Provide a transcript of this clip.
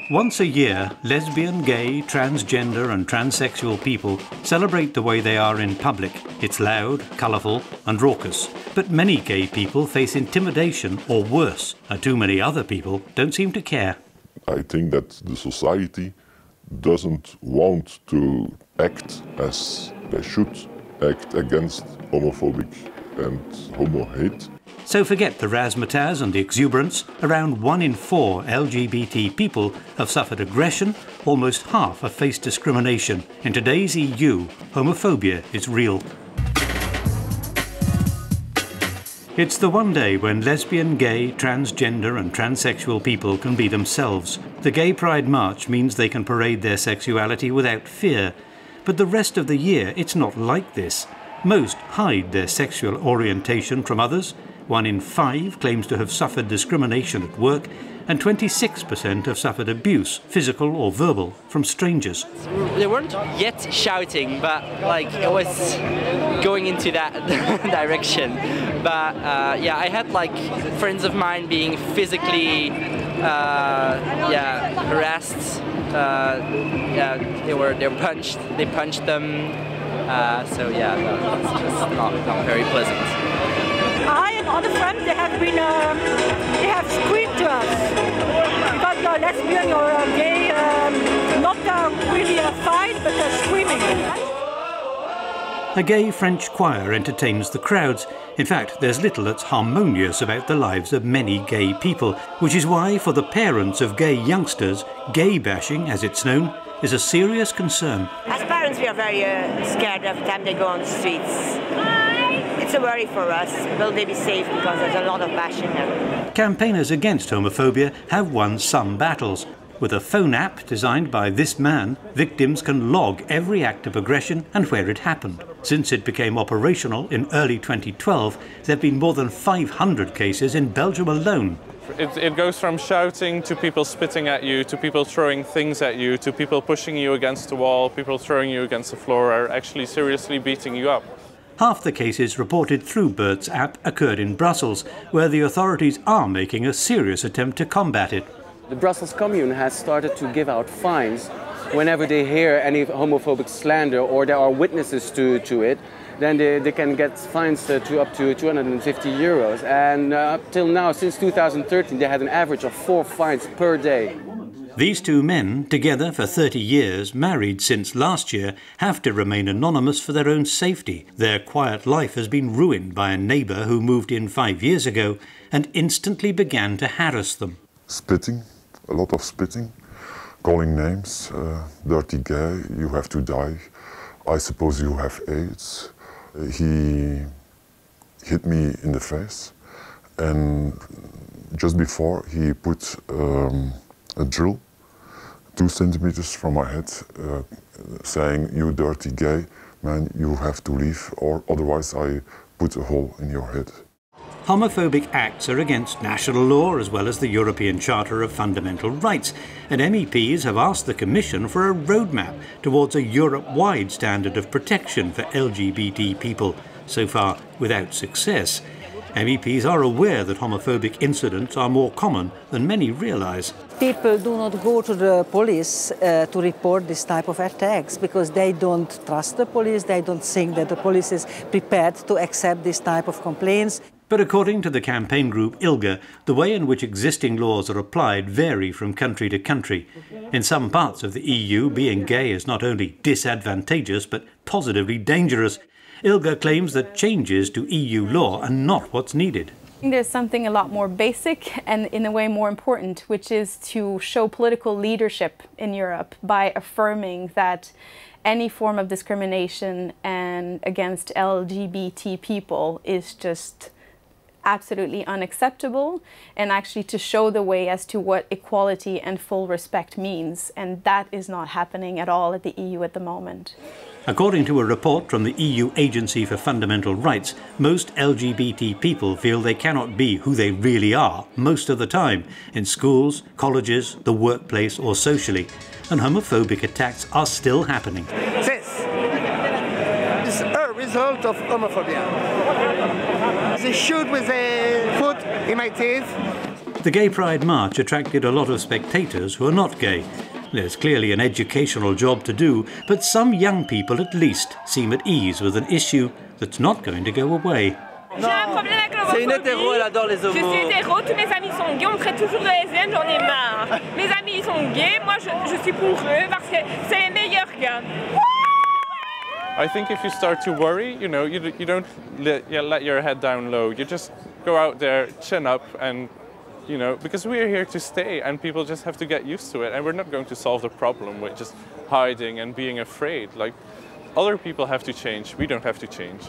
Once a year, lesbian, gay, transgender and transsexual people celebrate the way they are in public. It's loud, colourful and raucous. But many gay people face intimidation or worse, and too many other people don't seem to care. I think that the society doesn't want to act as they should act against homophobic and homo hate. So forget the razzmatazz and the exuberance. Around 1 in 4 LGBT people have suffered aggression. Almost half have faced discrimination. In today's EU, homophobia is real. It's the one day when lesbian, gay, transgender and transsexual people can be themselves. The Gay Pride March means they can parade their sexuality without fear. But the rest of the year, it's not like this. Most hide their sexual orientation from others. 1 in 5 claims to have suffered discrimination at work, and 26% have suffered abuse, physical or verbal, from strangers. They weren't yet shouting, but like it was going into that direction. But yeah, I had like friends of mine being physically harassed. They were punched. They punched them. So yeah, it's just not very pleasant. I and other friends, they have screamed to us because you're lesbian or gay, not really a fight, but screaming. A gay French choir entertains the crowds. In fact, there's little that's harmonious about the lives of many gay people, which is why, for the parents of gay youngsters, gay bashing, as it's known, is a serious concern. As parents, we are very scared every time they go on the streets. It's a worry for us. Will they be safe because there's a lot of bashing them? Campaigners against homophobia have won some battles. With a phone app designed by this man, victims can log every act of aggression and where it happened. Since it became operational in early 2012, there have been more than 500 cases in Belgium alone. It goes from shouting to people spitting at you, to people throwing things at you, to people pushing you against the wall, people throwing you against the floor, or actually seriously beating you up. Half the cases reported through Bert's app occurred in Brussels, where the authorities are making a serious attempt to combat it. The Brussels Commune has started to give out fines whenever they hear any homophobic slander or there are witnesses to it. Then they can get fines to up to 250 euros. And up till now, since 2013, they had an average of 4 fines per day. These two men, together for 30 years, married since last year, have to remain anonymous for their own safety. Their quiet life has been ruined by a neighbour who moved in 5 years ago and instantly began to harass them. Spitting, a lot of spitting, calling names, dirty gay, you have to die, I suppose you have AIDS. He hit me in the face, and just before he put a drill 2 centimeters from my head, saying, "You dirty gay man, you have to leave, or otherwise I put a hole in your head." Homophobic acts are against national law as well as the European Charter of Fundamental Rights, and MEPs have asked the Commission for a roadmap towards a Europe-wide standard of protection for LGBT people, so far without success. MEPs are aware that homophobic incidents are more common than many realise. People do not go to the police to report this type of attacks because they don't trust the police, they don't think that the police is prepared to accept this type of complaints. But according to the campaign group ILGA, the way in which existing laws are applied vary from country to country. In some parts of the EU, being gay is not only disadvantageous but positively dangerous. ILGA claims that changes to EU law are not what's needed. There's something a lot more basic and in a way more important, which is to show political leadership in Europe by affirming that any form of discrimination and against LGBT people is just absolutely unacceptable, and actually to show the way as to what equality and full respect means, and that is not happening at all at the EU at the moment. According to a report from the EU Agency for Fundamental Rights, most LGBT people feel they cannot be who they really are most of the time, in schools, colleges, the workplace or socially, and homophobic attacks are still happening. This is a result of homophobia. They shoot with a foot in my teeth. The Gay Pride March attracted a lot of spectators who are not gay. There's clearly an educational job to do, but some young people at least seem at ease with an issue that's not going to go away. J'ai un problème avec l'homophobie. C'est une hétéro, elle adore les homos. Je suis hétéro, tous mes amis sont gays, on me traite toujours de lesbienne, j'en ai marre. Mes amis sont gays, moi je suis pour eux parce que c'est les meilleurs gars. I think if you start to worry, you know, you don't let your head down low. You just go out there, chin up, and, you know, because we're here to stay and people just have to get used to it. And we're not going to solve the problem with just hiding and being afraid. Like, other people have to change. We don't have to change.